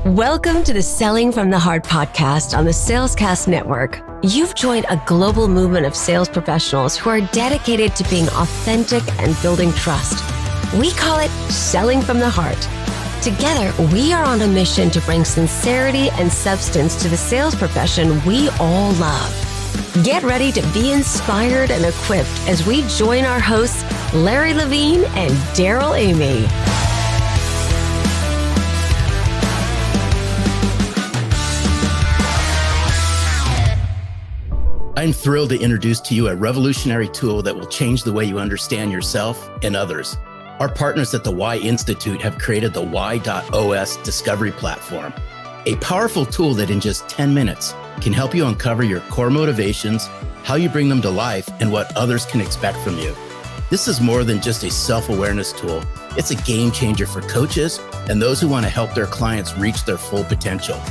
Welcome to the Selling from the Heart podcast on the Salescast Network. You've joined a global movement of sales professionals who are dedicated to being authentic and building trust. We call it Selling from the Heart. Together, we are on a mission to bring sincerity and substance to the sales profession we all love. Get ready to be inspired and equipped as we join our hosts, Larry Levine and Darrell Amy. I'm thrilled to introduce to you a revolutionary tool that will change the way you understand yourself and others. Our partners at the Y Institute have created the Y.OS Discovery Platform, a powerful tool that in just 10 minutes can help you uncover your core motivations, how you bring them to life, and what others can expect from you. This is more than just a self-awareness tool. It's a game changer for coaches and those who want to help their clients reach their full potential.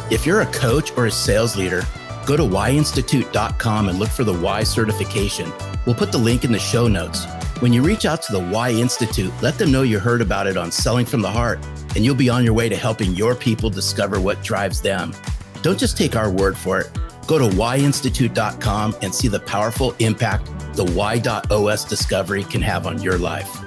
If you're a coach or a sales leader, go to yinstitute.com and look for the Y certification. We'll put the link in the show notes. When you reach out to the Y Institute, let them know you heard about it on Selling from the Heart, and you'll be on your way to helping your people discover what drives them. Don't just take our word for it. Go to yinstitute.com and see the powerful impact the Y.OS discovery can have on your life.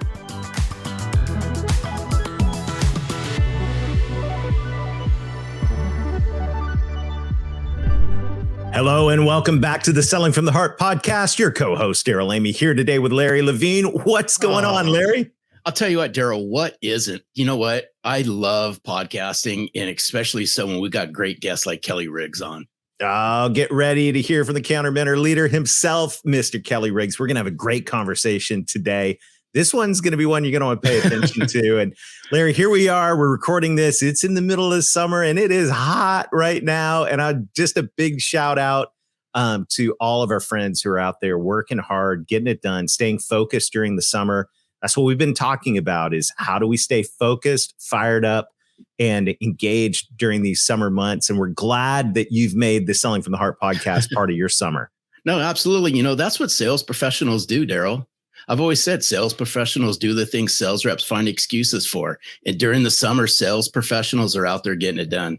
Hello and welcome back to the Selling from the Heart podcast. Your co-host, Darrell Amy, here today with Larry Levine. What's going on, Larry? I'll tell you what, Darrell, what isn't? You know what? I love podcasting, and especially so when we've got great guests like Kelly Riggs on. Get ready to hear from the countermeasure leader himself, Mr. Kelly Riggs. We're going to have a great conversation today. This one's going to be one you're going to want to pay attention to. And Larry, here we are. We're recording this. It's in the middle of summer and it is hot right now. And just a big shout out to all of our friends who are out there working hard, getting it done, staying focused during the summer. That's what we've been talking about, is how do we stay focused, fired up, and engaged during these summer months. And we're glad that you've made the Selling from the Heart podcast part of your summer. No, absolutely. You know, that's what sales professionals do, Darrell. I've always said sales professionals do the things sales reps find excuses for. And during the summer, sales professionals are out there getting it done.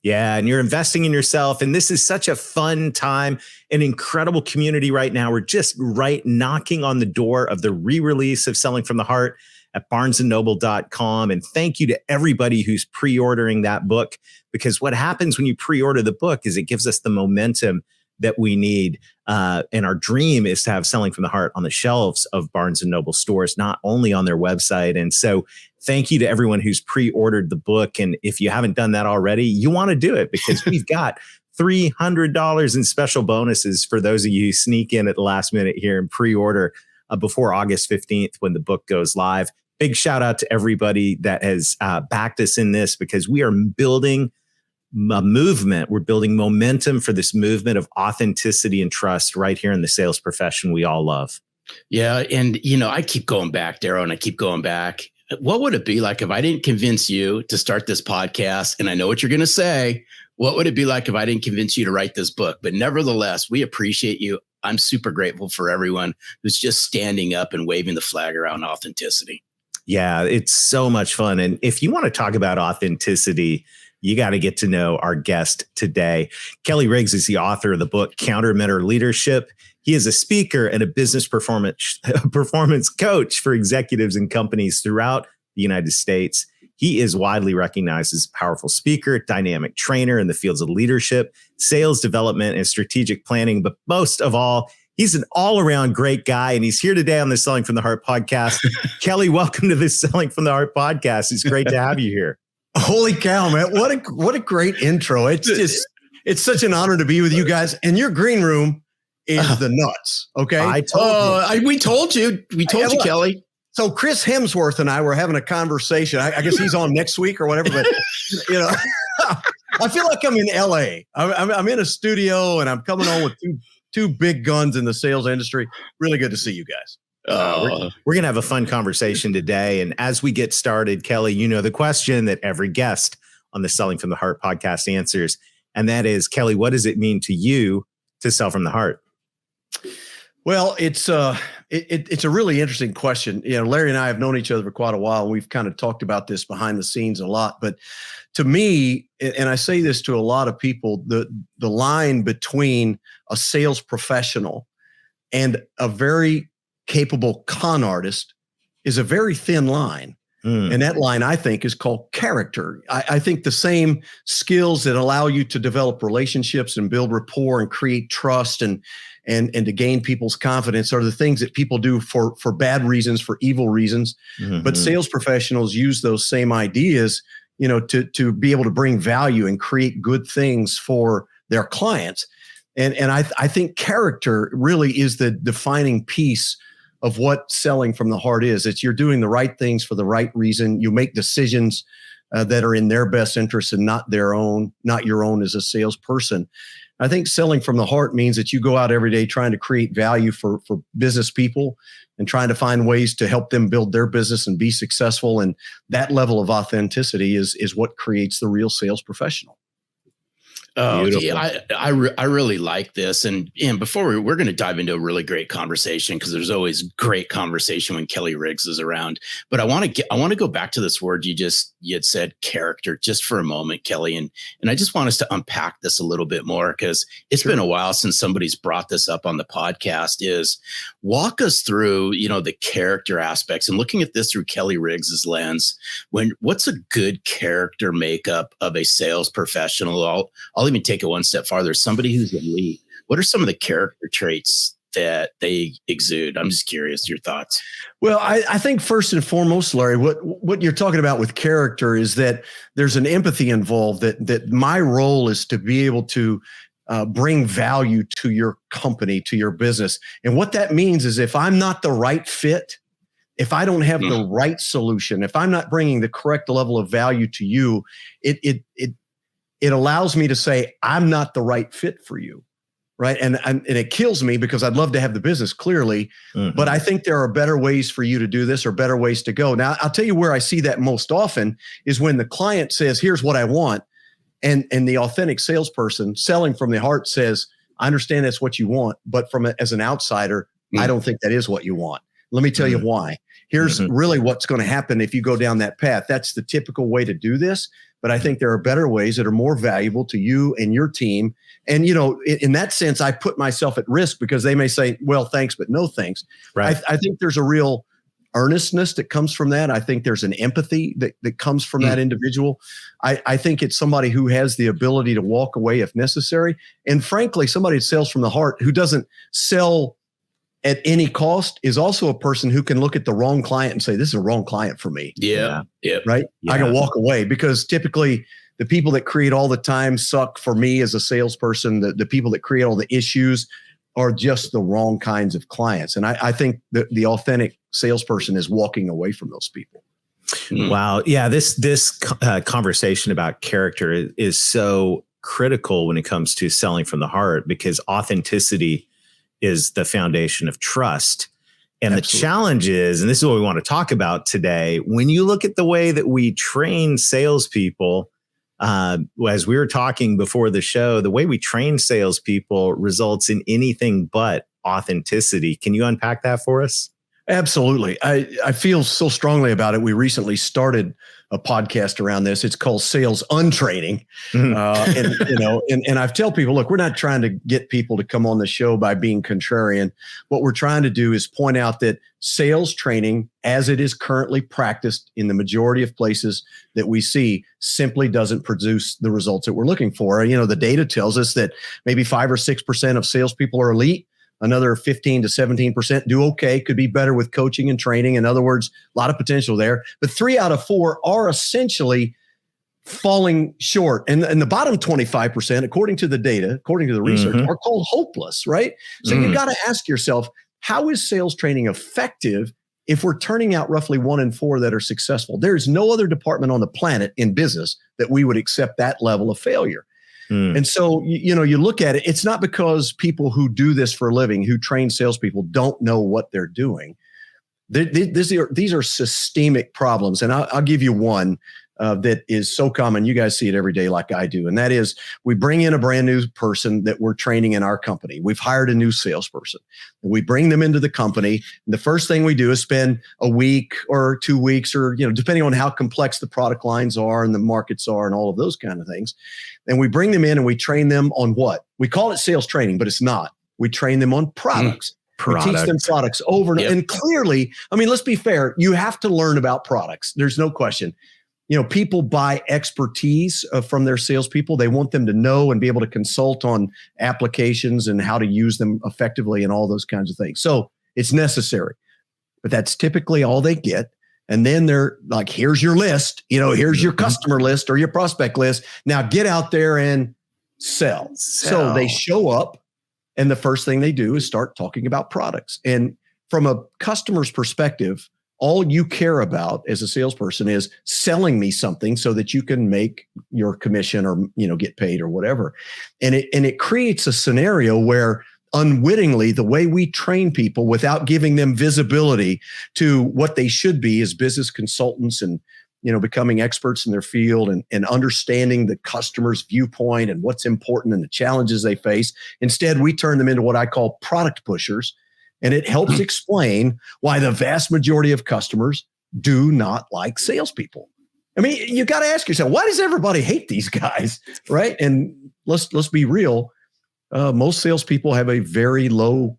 Yeah, and you're investing in yourself. And this is such a fun time, an incredible community right now. We're just knocking on the door of the re-release of Selling from the Heart at barnesandnoble.com. And thank you to everybody who's pre-ordering that book, because what happens when you pre-order the book is it gives us the momentum that we need. And our dream is to have Selling from the Heart on the shelves of Barnes and Noble stores, not only on their website. And so thank you to everyone who's pre-ordered the book. And if you haven't done that already, you want to do it, because we've got $300 in special bonuses for those of you who sneak in at the last minute here and pre-order before August 15th when the book goes live. Big shout out to everybody that has backed us in this, because we are building a movement. We're building momentum for this movement of authenticity and trust right here in the sales profession we all love. Yeah. And, you know, I keep going back, Darrell, and I keep going back. What would it be like if I didn't convince you to start this podcast? And I know what you're going to say. What would it be like if I didn't convince you to write this book? But nevertheless, we appreciate you. I'm super grateful for everyone who's just standing up and waving the flag around authenticity. Yeah, it's so much fun. And if you want to talk about authenticity, you got to get to know our guest today. Kelly Riggs is the author of the book, Countermeasure Leadership. He is a speaker and a business performance coach for executives and companies throughout the United States. He is widely recognized as a powerful speaker, dynamic trainer in the fields of leadership, sales development, and strategic planning. But most of all, he's an all-around great guy, and he's here today on the Selling from the Heart podcast. Kelly, welcome to the Selling from the Heart podcast. It's great to have you here. Holy cow, man. What a great intro. It's such an honor to be with you guys. And your green room is the nuts. Okay. We told you, Kelly. So Chris Hemsworth and I were having a conversation. I guess he's on next week or whatever, but you know, I feel like I'm in LA. I'm in a studio and I'm coming on with two big guns in the sales industry. Really good to see you guys. We're going to have a fun conversation today. And as we get started, Kelly, you know the question that every guest on the Selling from the Heart podcast answers. And that is, Kelly, what does it mean to you to sell from the heart? Well, it's a really interesting question. Larry and I have known each other for quite a while. We've kind of talked about this behind the scenes a lot. But to me, and I say this to a lot of people, the line between a sales professional and a very capable con artist is a very thin line. And that line, I think, is called character. I think the same skills that allow you to develop relationships and build rapport and create trust and to gain people's confidence are the things that people do for bad reasons, for evil reasons. Mm-hmm. But sales professionals use those same ideas, to be able to bring value and create good things for their clients. And I think character really is the defining piece of what selling from the heart is. It's you're doing the right things for the right reason. You make decisions that are in their best interest and not your own as a salesperson. I think selling from the heart means that you go out every day trying to create value for business people and trying to find ways to help them build their business and be successful. And that level of authenticity is what creates the real sales professional. Oh, yeah, I really like this. And before we're going to dive into a really great conversation, because there's always great conversation when Kelly Riggs is around. But I want to go back to this word you had said, character, just for a moment, Kelly. And I just want us to unpack this a little bit more, because it's been a while since somebody's brought this up on the podcast. Is walk us through, the character aspects and looking at this through Kelly Riggs's lens. What's a good character makeup of a sales professional? I'll even take it one step farther. Somebody who's elite. What are some of the character traits that they exude? I'm just curious your thoughts. Well, I think first and foremost, Larry, what you're talking about with character is that there's an empathy involved, that my role is to be able to bring value to your company, to your business. And what that means is if I'm not the right fit, if I don't have the right solution, if I'm not bringing the correct level of value to you, it allows me to say, I'm not the right fit for you, right? And it kills me because I'd love to have the business clearly, but I think there are better ways for you to do this or better ways to go. Now, I'll tell you where I see that most often is when the client says, here's what I want. And the authentic salesperson selling from the heart says, I understand that's what you want, but as an outsider, I don't think that is what you want. Let me tell you why. Here's really what's going to happen if you go down that path. That's the typical way to do this. But I think there are better ways that are more valuable to you and your team. And, in that sense, I put myself at risk because they may say, well, thanks, but no thanks. Right. I think there's a real earnestness that comes from that. I think there's an empathy that comes from that individual. I think it's somebody who has the ability to walk away if necessary. And frankly, somebody that sells from the heart who doesn't sell at any cost is also a person who can look at the wrong client and say, this is a wrong client for me. Yeah. Right. Yeah. I can walk away because typically the people that create all the time suck for me as a salesperson. The people that create all the issues are just the wrong kinds of clients. And I think the authentic salesperson is walking away from those people. Wow. Yeah. This conversation about character is so critical when it comes to selling from the heart, because authenticity is the foundation of trust. And Absolutely. The challenge is, and this is what we want to talk about today, when you look at the way that we train salespeople, as we were talking before the show, the way we train salespeople results in anything but authenticity. Can you unpack that for us? Absolutely. I feel so strongly about it. We recently started a podcast around this. It's called Sales Untraining. And I've tell people, look, we're not trying to get people to come on the show by being contrarian. What we're trying to do is point out that sales training, as it is currently practiced in the majority of places that we see, simply doesn't produce the results that we're looking for. The data tells us that maybe 5 or 6% of salespeople are elite. Another 15 to 17% do okay, could be better with coaching and training. In other words, a lot of potential there. But 3 out of 4 are essentially falling short. And the bottom 25%, according to the data, according to the research, are called hopeless, right? So you got to ask yourself, how is sales training effective if we're turning out roughly 1 in 4 that are successful? There's no other department on the planet in business that we would accept that level of failure. And so, you look at it, it's not because people who do this for a living, who train salespeople, don't know what they're doing. These are systemic problems. And I'll give you one that is so common. You guys see it every day like I do. And that is we bring in a brand new person that we're training in our company. We've hired a new salesperson. We bring them into the company. And the first thing we do is spend a week or 2 weeks or, depending on how complex the product lines are and the markets are and all of those kind of things. And we bring them in and we train them on what? We call it sales training, but it's not. We train them on products. We teach them products over and over. And clearly, let's be fair. You have to learn about products. There's no question. People buy expertise from their salespeople. They want them to know and be able to consult on applications and how to use them effectively and all those kinds of things. So it's necessary, but that's typically all they get. And then they're like, here's your list, here's your customer list or your prospect list. Now get out there and sell. So they show up and the first thing they do is start talking about products. And from a customer's perspective, all you care about as a salesperson is selling me something so that you can make your commission or, get paid or whatever. And it creates a scenario where unwittingly, the way we train people without giving them visibility to what they should be as business consultants and, becoming experts in their field and understanding the customer's viewpoint and what's important and the challenges they face. Instead, we turn them into what I call product pushers. And it helps explain why the vast majority of customers do not like salespeople. You got to ask yourself, why does everybody hate these guys, right? And let's be real. Most salespeople have a very low,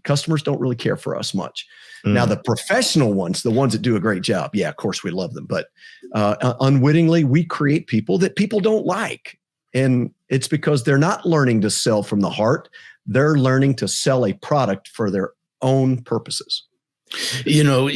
customers don't really care for us much. Now, the professional ones, the ones that do a great job, of course we love them. But unwittingly, we create people that people don't like. And it's because they're not learning to sell from the heart. They're learning to sell a product for their own purposes. And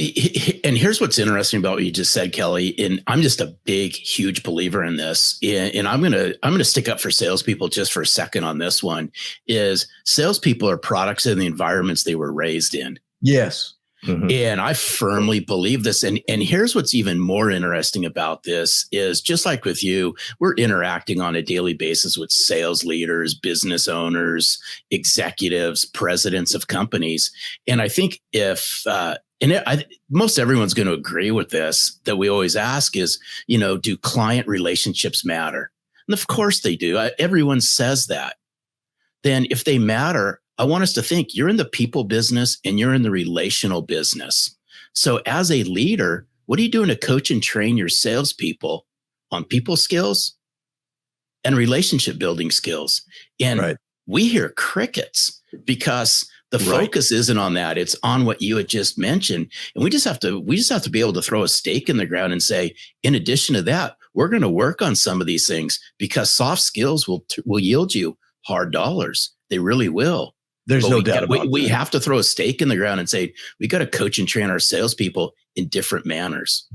here's what's interesting about what you just said, Kelly. And I'm just a big, huge believer in this. And I'm gonna stick up for salespeople just for a second on this one. Is salespeople are products of the environments they were raised in. Yes. Mm-hmm. And I firmly believe this. And here's what's even more interesting about this is just like with you, we're interacting on a daily basis with sales leaders, business owners, executives, presidents of companies. And I think most everyone's going to agree with this, that we always ask is, do client relationships matter? And of course they do. Everyone says that. Then if they matter, I want us to think you're in the people business and you're in the relational business. So as a leader, what are you doing to coach and train your salespeople on people skills and relationship building skills? And we hear crickets because the focus isn't on that. It's on what you had just mentioned. And we just have to be able to throw a stake in the ground and say, in addition to that, we're going to work on some of these things because soft skills will yield you hard dollars. They really will. There's no doubt about that. We have to throw a stake in the ground and say, we got to coach and train our salespeople in different manners.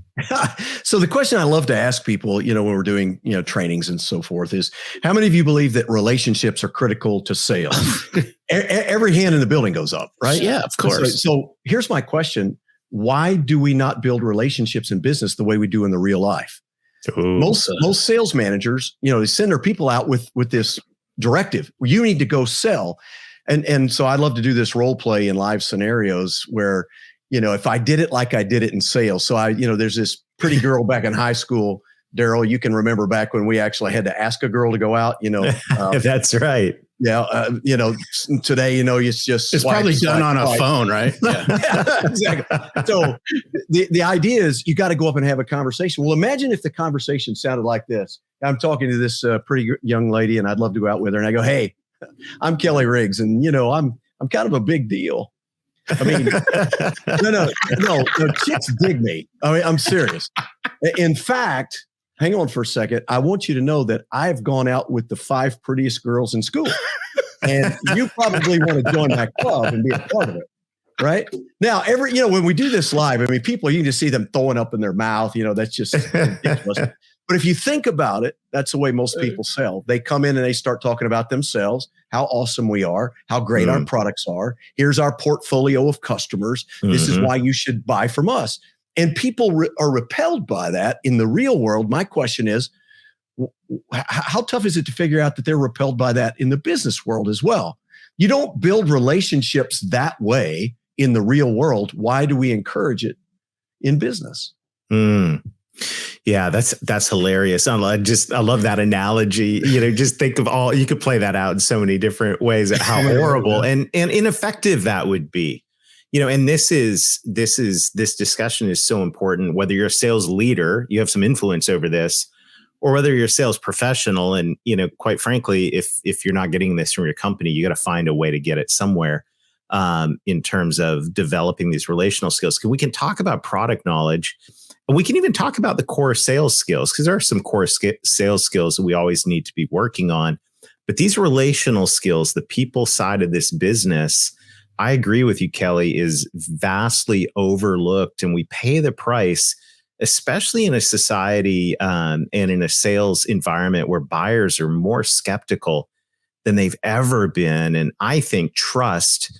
So the question I love to ask people, when we're doing, trainings and so forth is, how many of you believe that relationships are critical to sales? Every hand in the building goes up, right? Yeah, of course. So here's my question. Why do we not build relationships in business the way we do in the real life? Ooh. Most sales managers, they send their people out with this directive. You need to go sell. And so I love to do this role play in live scenarios where, if I did it like I did it in sales. So there's this pretty girl back in high school, Darrell, you can remember back when we actually had to ask a girl to go out, That's right. Yeah. Today, it's probably done on a phone, right? Yeah, exactly. So the idea is you got to go up and have a conversation. Well, imagine if the conversation sounded like this. I'm talking to this pretty young lady and I'd love to go out with her. And I go, hey, I'm Kelly Riggs, and I'm kind of a big deal. No, chicks dig me. I'm serious. In fact, hang on for a second. I want you to know that I've gone out with the 5 prettiest girls in school, and you probably want to join my club and be a part of it. Right now, when we do this live, people, you can just see them throwing up in their mouth. That's just ridiculous. But if you think about it, that's the way most people sell. They come in and they start talking about themselves, how awesome we are, how great our products are. Here's our portfolio of customers. This is why you should buy from us. And people are repelled by that in the real world. My question is, how tough is it to figure out that they're repelled by that in the business world as well? You don't build relationships that way in the real world. Why do we encourage it in business? Yeah, that's hilarious. I love that analogy. Just think of you could play that out in so many different ways at how horrible and ineffective that would be. And this discussion is so important, whether you're a sales leader, you have some influence over this, or whether you're a sales professional. And, quite frankly, if you're not getting this from your company, you got to find a way to get it somewhere in terms of developing these relational skills. Because we can talk about product knowledge. And we can even talk about the core sales skills, because there are some core sales skills that we always need to be working on. But these relational skills, the people side of this business, I agree with you, Kelly, is vastly overlooked. And we pay the price, especially in a society and in a sales environment where buyers are more skeptical than they've ever been. And I think trust,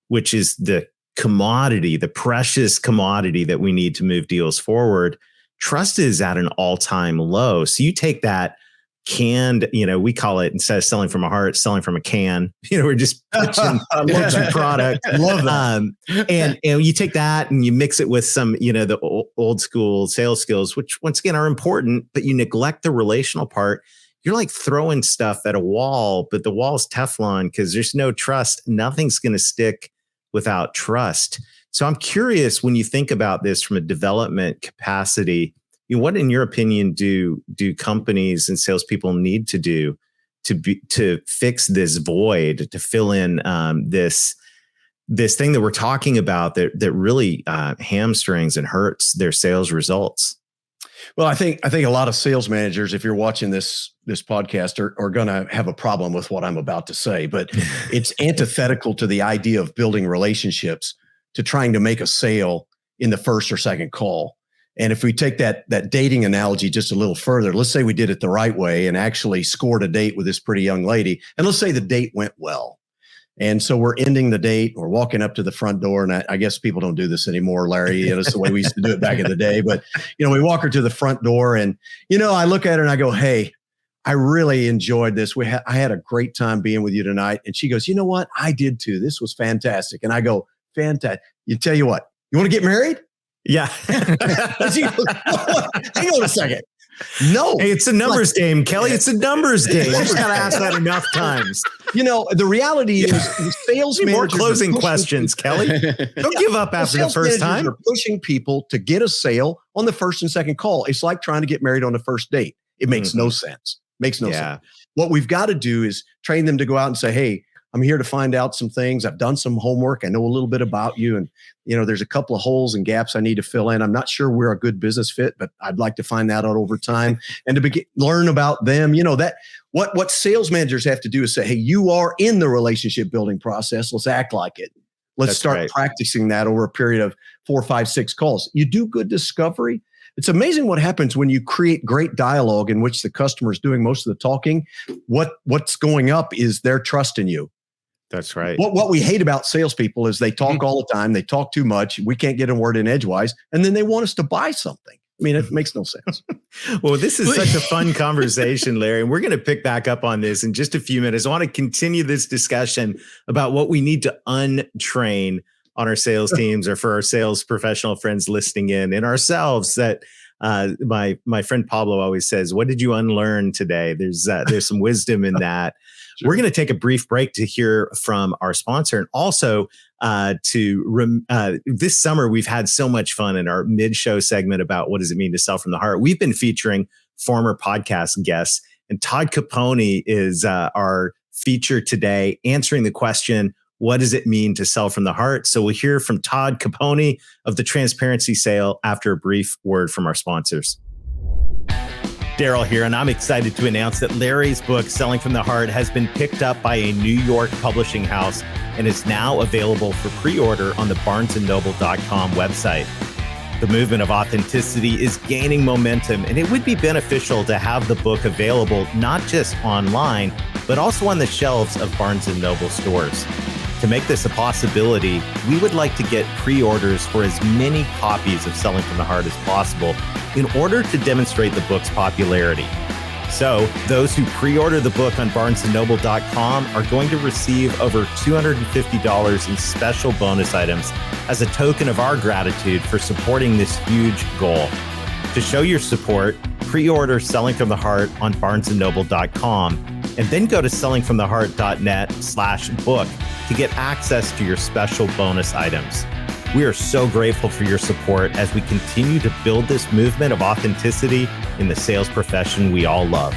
which is the commodity, the precious commodity that we need to move deals forward, trust is at an all-time low. So you take that canned, we call it, instead of selling from a heart, selling from a can. We're just pitching product. Love that. And you take that and you mix it with some, the old school sales skills, which once again are important, but you neglect the relational part. You're like throwing stuff at a wall, but the wall's Teflon because there's no trust. Nothing's going to stick without trust. So I'm curious, when you think about this from a development capacity, what, in your opinion, do companies and salespeople need to do to fix this void, to fill in this thing that we're talking about that really hamstrings and hurts their sales results? Well, I think a lot of sales managers, if you're watching this podcast, are going to have a problem with what I'm about to say, but it's antithetical to the idea of building relationships to trying to make a sale in the first or second call. And if we take that dating analogy just a little further, let's say we did it the right way and actually scored a date with this pretty young lady, and let's say the date went well. And so we're ending the date, we're walking up to the front door, and I guess people don't do this anymore, Larry. It's the way we used to do it back in the day. But, we walk her to the front door and, I look at her and I go, "Hey, I really enjoyed this. I had a great time being with you tonight." And she goes, "You know what? I did too. This was fantastic." And I go, "Fantastic. You tell you what, you want to get married?" Yeah. She goes, "Hang on a second. No, hey, it's a numbers game, Kelly. It's a numbers game. You just got to ask that enough times. The reality is, sales managers more closing questions, Kelly. Don't give up after the first time. Are pushing people to get a sale on the first and second call. It's like trying to get married on the first date. It makes no sense. Makes no sense. What we've got to do is train them to go out and say, "Hey, I'm here to find out some things. I've done some homework. I know a little bit about you. And, there's a couple of holes and gaps I need to fill in. I'm not sure we're a good business fit, but I'd like to find that out over time and to learn about them." That what sales managers have to do is say, "Hey, you are in the relationship building process. Let's act like it. Let's start practicing that over a period of 4, 5, 6 calls." You do good discovery. It's amazing what happens when you create great dialogue in which the customer is doing most of the talking. What's going up is their trust in you. That's right. What we hate about salespeople is they talk all the time. They talk too much. We can't get a word in edgewise. And then they want us to buy something. I mean, it makes no sense. Well, this is such a fun conversation, Larry. And we're going to pick back up on this in just a few minutes. I want to continue this discussion about what we need to untrain on our sales teams, or for our sales professional friends listening in, and ourselves. That my friend Pablo always says, "What did you unlearn today?" There's some wisdom in that. Sure. We're going to take a brief break to hear from our sponsor, and also this summer we've had so much fun in our mid-show segment about what does it mean to sell from the heart. We've been featuring former podcast guests, and Todd Capone is our feature today, answering the question, what does it mean to sell from the heart? So we'll hear from Todd Capone of The Transparency Sale after a brief word from our sponsors. Darrell here, and I'm excited to announce that Larry's book, Selling from the Heart, has been picked up by a New York publishing house and is now available for pre-order on the barnesandnoble.com website. The movement of authenticity is gaining momentum, and it would be beneficial to have the book available not just online, but also on the shelves of Barnes & Noble stores. To make this a possibility, we would like to get pre-orders for as many copies of Selling from the Heart as possible in order to demonstrate the book's popularity. So those who pre-order the book on barnesandnoble.com are going to receive over $250 in special bonus items as a token of our gratitude for supporting this huge goal. To show your support, pre-order Selling from the Heart on barnesandnoble.com and then go to sellingfromtheheart.net/book to get access to your special bonus items. We are so grateful for your support as we continue to build this movement of authenticity in the sales profession we all love.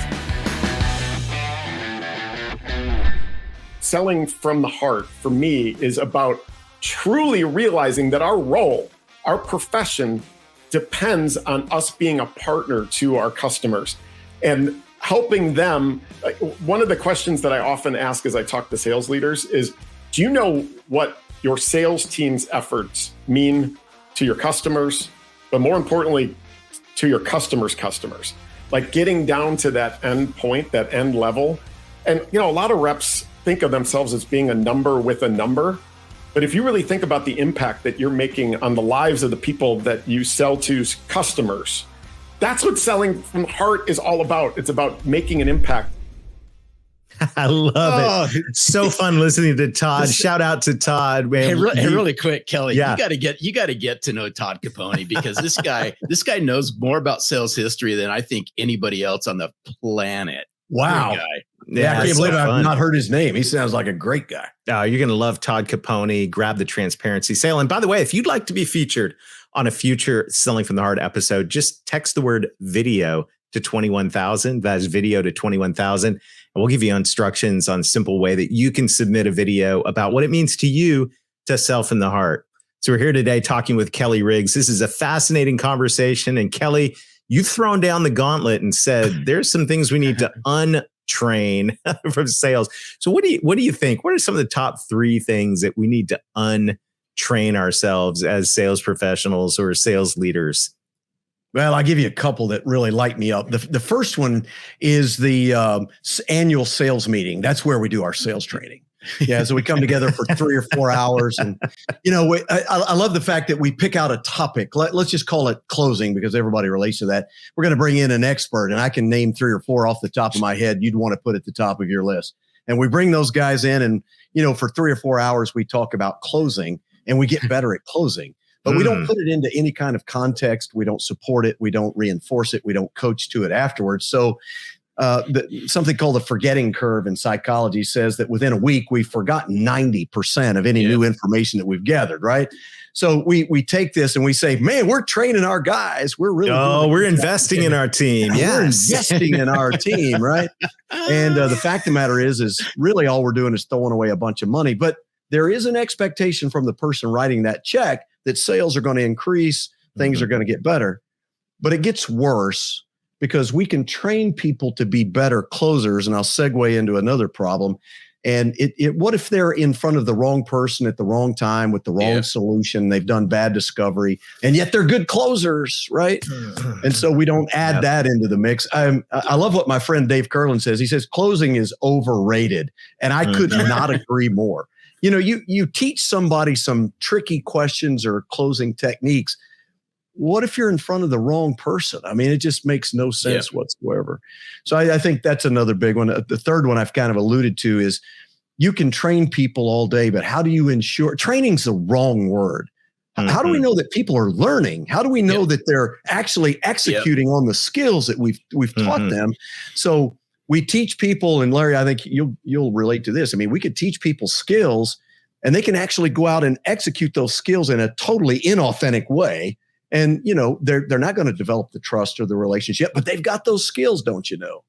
Selling from the heart for me is about truly realizing that our role, our profession, depends on us being a partner to our customers and helping them. One of the questions that I often ask as I talk to sales leaders is, do you know what your sales team's efforts mean to your customers, but more importantly, to your customers' customers? Like getting down to that end point, that end level. And, a lot of reps think of themselves as being a number with a number. But if you really think about the impact that you're making on the lives of the people that you sell to's customers, that's what selling from the heart is all about. It's about making an impact. I love it. So fun listening to Todd. Shout out to Todd, man. Hey, really quick, Kelly. Yeah. You got to get to know Todd Capone because this guy knows more about sales history than I think anybody else on the planet. Wow. Great guy. Yeah, I can't believe I've not heard his name. He sounds like a great guy. You're going to love Todd Capone. Grab the transparency sale. And by the way, if you'd like to be featured on a future Selling from the Heart episode, just text the word video to 21,000. That's video to 21,000. And we'll give you instructions on a simple way that you can submit a video about what it means to you to sell from the heart. So we're here today talking with Kelly Riggs. This is a fascinating conversation. And Kelly, you've thrown down the gauntlet and said, there's some things we need to untrain from sales. So what do you think? What are some of the top 3 things that we need to untrain ourselves as sales professionals or sales leaders? Well, I'll give you a couple that really light me up. The first one is the annual sales meeting. That's where we do our sales training. Yeah, so we come together for 3 or 4 hours, and I love the fact that we pick out a topic. Let's just call it closing because everybody relates to that. We're going to bring in an expert, and I can name 3 or 4 off the top of my head you'd want to put at the top of your list. And we bring those guys in, and for 3 or 4 hours we talk about closing, and we get better at closing. But we don't put it into any kind of context. We don't support it. We don't reinforce it. We don't coach to it afterwards. So something called the forgetting curve in psychology says that within a week, we've forgotten 90% of any new information that we've gathered, right? So we take this and we say, man, we're training our guys. We're really we're investing in our team. Yes. We're investing in our team, right? And the fact of the matter is really all we're doing is throwing away a bunch of money. But there is an expectation from the person writing that check that sales are going to increase, things are going to get better. But it gets worse because we can train people to be better closers. And I'll segue into another problem. And what if they're in front of the wrong person at the wrong time with the wrong solution? They've done bad discovery, and yet they're good closers, right? And so we don't add that into the mix. I love what my friend Dave Curlin says. He says closing is overrated, and I could not agree more. You teach somebody some tricky questions or closing techniques. What if you're in front of the wrong person? I mean, it just makes no sense whatsoever. So I think that's another big one. The third one I've kind of alluded to is you can train people all day, but how do you ensure training's the wrong word? How do we know that people are learning? How do we know that they're actually executing on the skills that we've taught them? So we teach people, and Larry, I think you'll relate to this. I mean, we could teach people skills and they can actually go out and execute those skills in a totally inauthentic way. And, they're not going to develop the trust or the relationship, but they've got those skills, don't you know?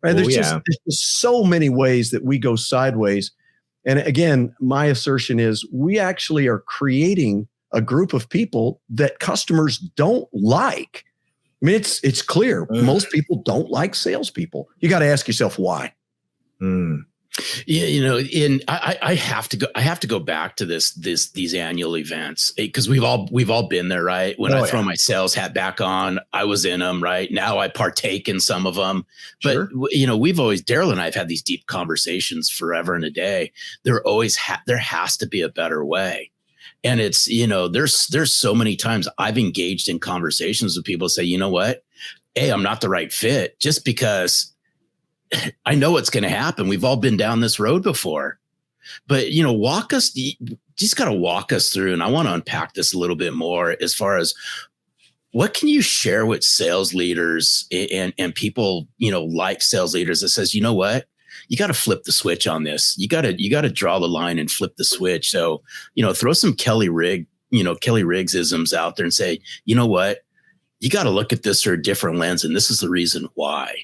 Right? There's just so many ways that we go sideways. And again, my assertion is we actually are creating a group of people that customers don't like. I mean, it's clear. Most people don't like salespeople. You got to ask yourself why. Yeah, I have to go back to these annual events because we've all been there, right? When I throw my sales hat back on, I was in them, right? Now I partake in some of them, but we've always, Darrell and I have had these deep conversations forever and a day. There has to be a better way. And it's, there's so many times I've engaged in conversations with people say, you know what? A, I'm not the right fit just because I know what's going to happen. We've all been down this road before, but you just got to walk us through. And I want to unpack this a little bit more as far as what can you share with sales leaders and people, like sales leaders that says, you know what? You got to flip the switch on this. You got to draw the line and flip the switch. So, throw some Kelly Riggs-isms out there and say, you know what? You got to look at this through a different lens. And this is the reason why.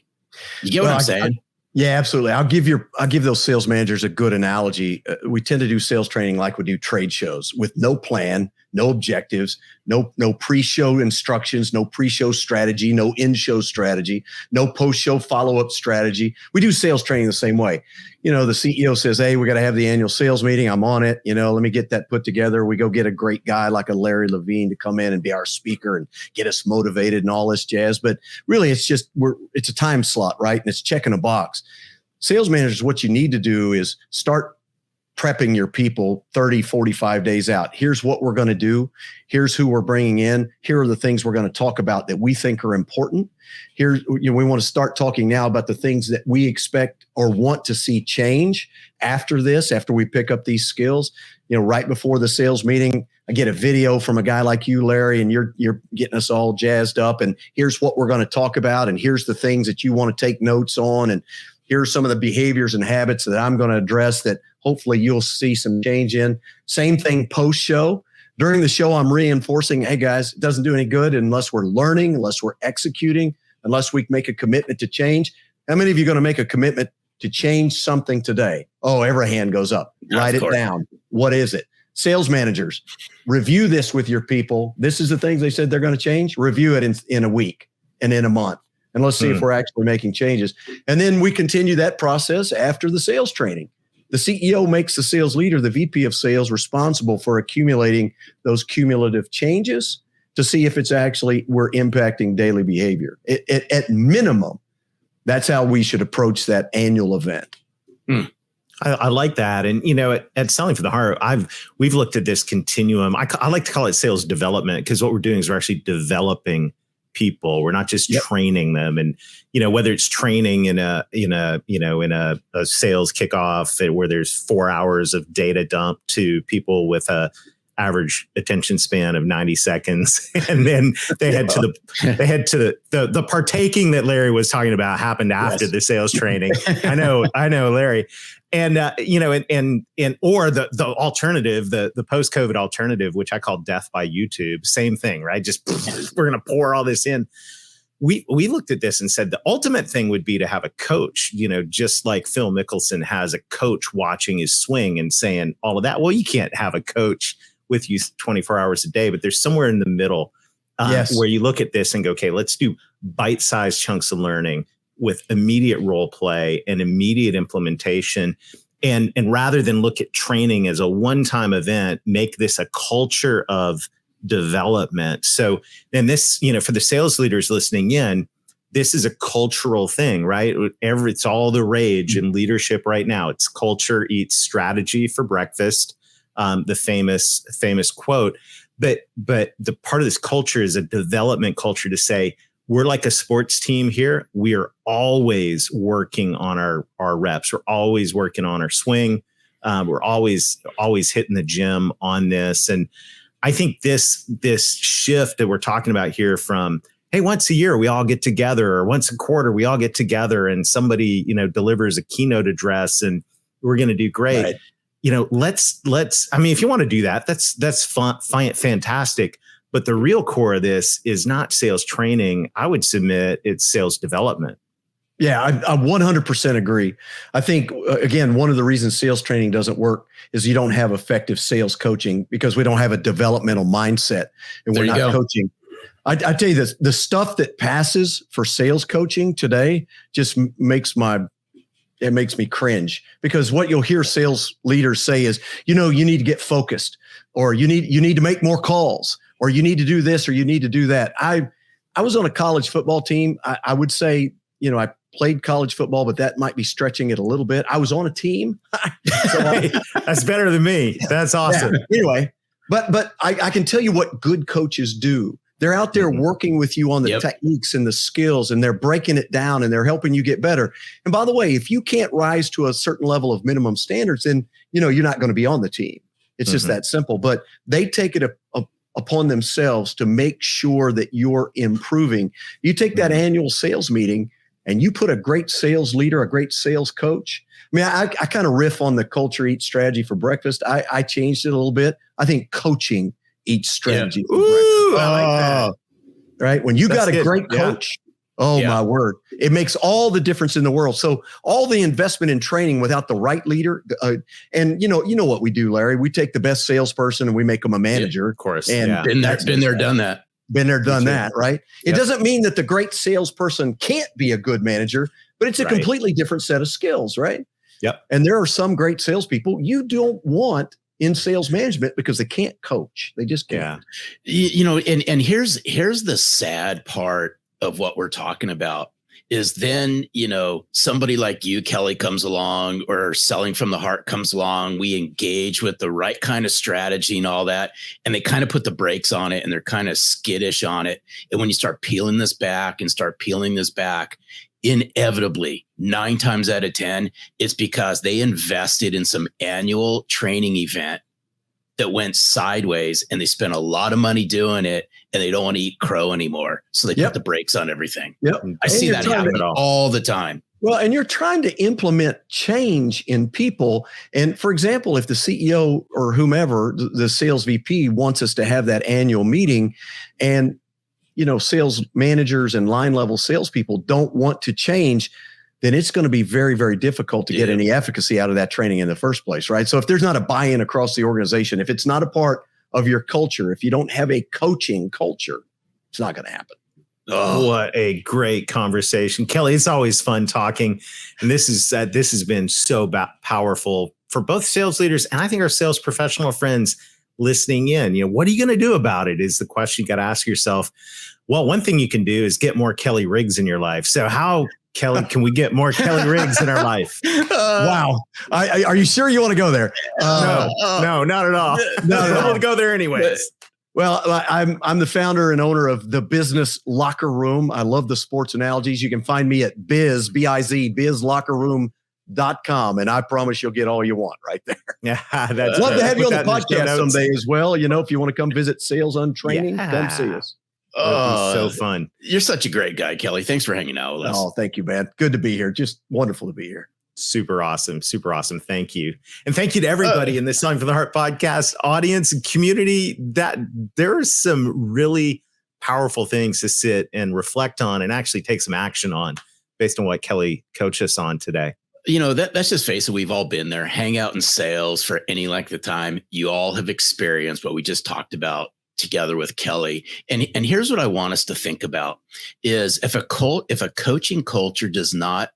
You get what I'm saying? Yeah, absolutely. I'll give those sales managers a good analogy. We tend to do sales training like we do trade shows with no plan, no objectives, no pre-show instructions, no pre-show strategy, no in-show strategy, no post-show follow-up strategy. We do sales training the same way. The CEO says, hey, we got to have the annual sales meeting. I'm on it. Let me get that put together. We go get a great guy like a Larry Levine to come in and be our speaker and get us motivated and all this jazz. But really, it's a time slot, right? And it's checking a box. Sales managers, what you need to do is start prepping your people 30, 45 days out. Here's what we're going to do. Here's who we're bringing in. Here are the things we're going to talk about that we think are important. Here, we want to start talking now about the things that we expect or want to see change after this, after we pick up these skills. Right before the sales meeting, I get a video from a guy like you, Larry, and you're getting us all jazzed up. And here's what we're going to talk about. And here's the things that you want to take notes on. And here are some of the behaviors and habits that I'm going to address that hopefully you'll see some change in. Same thing post-show. During the show, I'm reinforcing, hey, guys, it doesn't do any good unless we're learning, unless we're executing, unless we make a commitment to change. How many of you are going to make a commitment to change something today? Oh, every hand goes up. Write it down. What is it? Sales managers, review this with your people. This is the things they said they're going to change. Review it in a week and in a month. And let's see if we're actually making changes. And then we continue that process after the sales training. The CEO makes the sales leader, the VP of sales, responsible for accumulating those cumulative changes to see if it's actually we're impacting daily behavior. At minimum, that's how we should approach that annual event. I like that. And, at Selling from the Heart, we've looked at this continuum. I like to call it sales development, because what we're doing is we're actually developing people. We're not just training them. And, whether it's training in a sales kickoff where there's 4 hours of data dump to people with a average attention span of 90 seconds. And then they head to the partaking that Larry was talking about happened after the sales training. I know, Larry. And, or the alternative, the post-COVID alternative, which I call death by YouTube, same thing, right? Just we're going to pour all this in. We looked at this and said the ultimate thing would be to have a coach, just like Phil Mickelson has a coach watching his swing and saying all of that. Well, you can't have a coach with you 24 hours a day, but there's somewhere in the middle where you look at this and go, okay, let's do bite-sized chunks of learning with immediate role play and immediate implementation. And rather than look at training as a one-time event, make this a culture of development. So then this, for the sales leaders listening in, this is a cultural thing, right? It's all the rage in leadership right now. It's culture eats strategy for breakfast. The famous quote, but the part of this culture is a development culture to say, we're like a sports team here. We are always working on our reps. We're always working on our swing. We're always hitting the gym on this. And I think this shift that we're talking about here from, hey, once a year we all get together, or once a quarter we all get together and somebody, delivers a keynote address and we're going to do great. Right. Let's, I mean, if you want to do that, that's fun, fantastic. But the real core of this is not sales training. I would submit it's sales development. Yeah, I 100% agree. I think, again, one of the reasons sales training doesn't work is you don't have effective sales coaching, because we don't have a developmental mindset and we're not coaching. I tell you this, the stuff that passes for sales coaching today just makes me cringe, because what you'll hear sales leaders say is, you need to get focused, or you need to make more calls, or you need to do this, or you need to do that. I was on a college football team. I would say, I played college football, but that might be stretching it a little bit. I was on a team. That's better than me. That's awesome. Yeah. Anyway, but I can tell you what good coaches do. They're out there working with you on the techniques and the skills, and they're breaking it down and they're helping you get better. And by the way, if you can't rise to a certain level of minimum standards, then, you're not going to be on the team. It's just that simple. But they take it upon themselves to make sure that you're improving. You take that annual sales meeting and you put a great sales leader, a great sales coach. I mean, I kind of riff on the culture eats strategy for breakfast. I changed it a little bit. I think coaching eats strategy for breakfast. I like that. Right? When you got a great coach, my word, it makes all the difference in the world. So all the investment in training without the right leader, and you know what we do, Larry, we take the best salesperson and we make them a manager. Of course. And been there, done that. Been there, done that, right? It doesn't mean that the great salesperson can't be a good manager, but it's a completely different set of skills, right? Yep. And there are some great salespeople you don't want in sales management because they can't coach. They just can't. Yeah. And here's the sad part of what we're talking about is then, somebody like you, Kelly, comes along, or Selling from the Heart comes along. We engage with the right kind of strategy and all that. And they kind of put the brakes on it and they're kind of skittish on it. And when you start peeling this back, inevitably 9 times out of 10, it's because they invested in some annual training event that went sideways and they spent a lot of money doing it and they don't want to eat crow anymore. So they put the brakes on everything. Yep. I see that happen all the time. Well, and you're trying to implement change in people. And for example, if the CEO or whomever, the sales VP wants us to have that annual meeting and sales managers and line level salespeople don't want to change, then it's going to be very, very difficult to get any efficacy out of that training in the first place, right? So if there's not a buy-in across the organization, if it's not a part of your culture, if you don't have a coaching culture, it's not going to happen. Oh, what a great conversation, Kelly. It's always fun talking, and this has been so powerful for both sales leaders and I think our sales professional friends listening in. What are you going to do about it is the question you got to ask yourself. Well, one thing you can do is get more Kelly Riggs in your life. So how, Kelly, can we get more Kelly Riggs in our life? Wow. Are you sure you want to go there? No, not at all. No, we'll go there anyways. Well, I'm the founder and owner of the Business Locker Room. I love the sports analogies. You can find me at bizlockerroom.com, and I promise you'll get all you want right there. Yeah, love to have you on the podcast someday as well. If you want to come visit Sales Untraining, come see us. So fun. You're such a great guy, Kelly. Thanks for hanging out with us. Oh, thank you, man. Good to be here. Just wonderful to be here. Super awesome. Super awesome. Thank you. And thank you to everybody in the Selling from the Heart podcast audience and community. That there are some really powerful things to sit and reflect on and actually take some action on based on what Kelly coached us on today. That's just face it. We've all been there. Hang out in sales for any length of time. You all have experienced what we just talked about together with Kelly. And here's what I want us to think about is if a coaching culture does not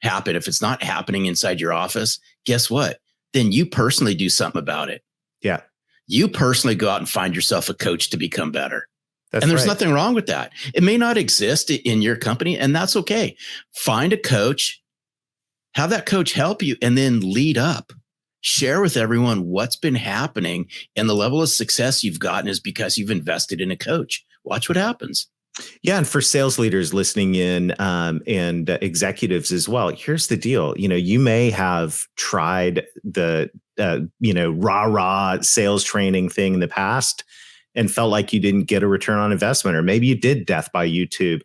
happen, if it's not happening inside your office, guess what? Then you personally do something about it. Yeah. You personally go out and find yourself a coach to become better. That's and there's right. nothing wrong with that. It may not exist in your company, and that's okay. Find a coach, have that coach help you, and then lead up. Share with everyone what's been happening, and the level of success you've gotten is because you've invested in a coach. Watch what happens. Yeah. And for sales leaders listening in and executives as well, here's the deal. You may have tried the, rah sales training thing in the past and felt like you didn't get a return on investment, or maybe you did death by YouTube.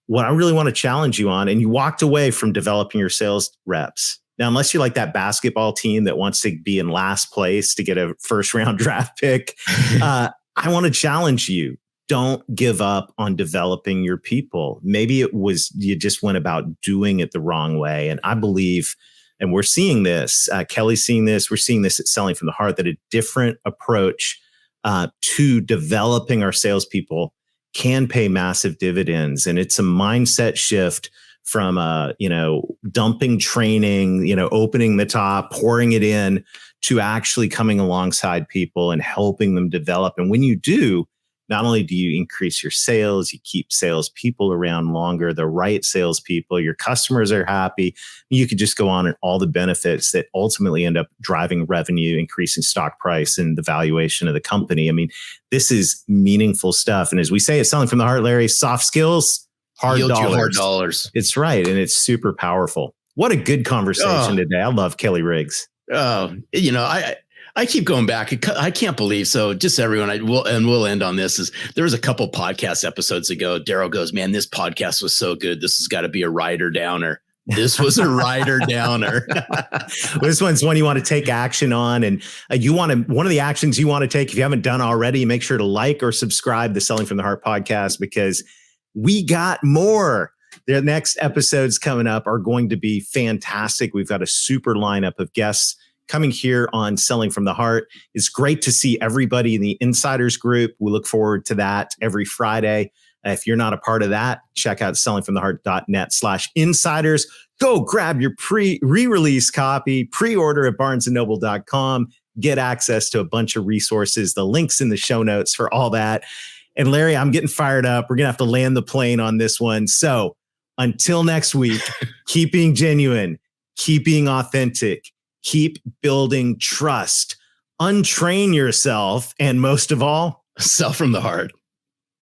What I really want to challenge you on, and you walked away from developing your sales reps. Now, unless you're like that basketball team that wants to be in last place to get a first round draft pick, I want to challenge you. Don't give up on developing your people. Maybe it was you just went about doing it the wrong way. And I believe, and we're seeing this, Kelly's seeing this, we're seeing this at Selling from the Heart, that a different approach to developing our salespeople can pay massive dividends. And it's a mindset shift from, dumping training, opening the top, pouring it in, to actually coming alongside people and helping them develop. And when you do, not only do you increase your sales, you keep salespeople around longer, the right salespeople, your customers are happy. You could just go on and all the benefits that ultimately end up driving revenue, increasing stock price, and the valuation of the company. I mean, this is meaningful stuff. And as we say, it's Selling from the Heart, Larry, soft skills, hard dollars. It's right. And it's super powerful. What a good conversation today. I love Kelly Riggs. I keep going back. I can't believe. So just everyone, we'll end on this. Is there was a couple podcast episodes ago. Darrell goes, man, this podcast was so good. This has got to be a rider downer. This was a rider downer. This one's one you want to take action on. And one of the actions you want to take, if you haven't done already, make sure to like or subscribe to Selling from the Heart podcast, because we got more. The next episodes coming up are going to be fantastic. We've got a super lineup of guests coming here on Selling from the Heart. It's great to see everybody in the Insiders group. We look forward to that every Friday. If you're not a part of that, check out sellingfromtheheart.net/insiders. Go grab your re-release copy, pre-order at barnesandnoble.com. Get access to a bunch of resources. The links in the show notes for all that. And Larry, I'm getting fired up. We're going to have to land the plane on this one. So until next week, keep being genuine, keep being authentic, keep building trust, untrain yourself, and most of all, sell from the heart.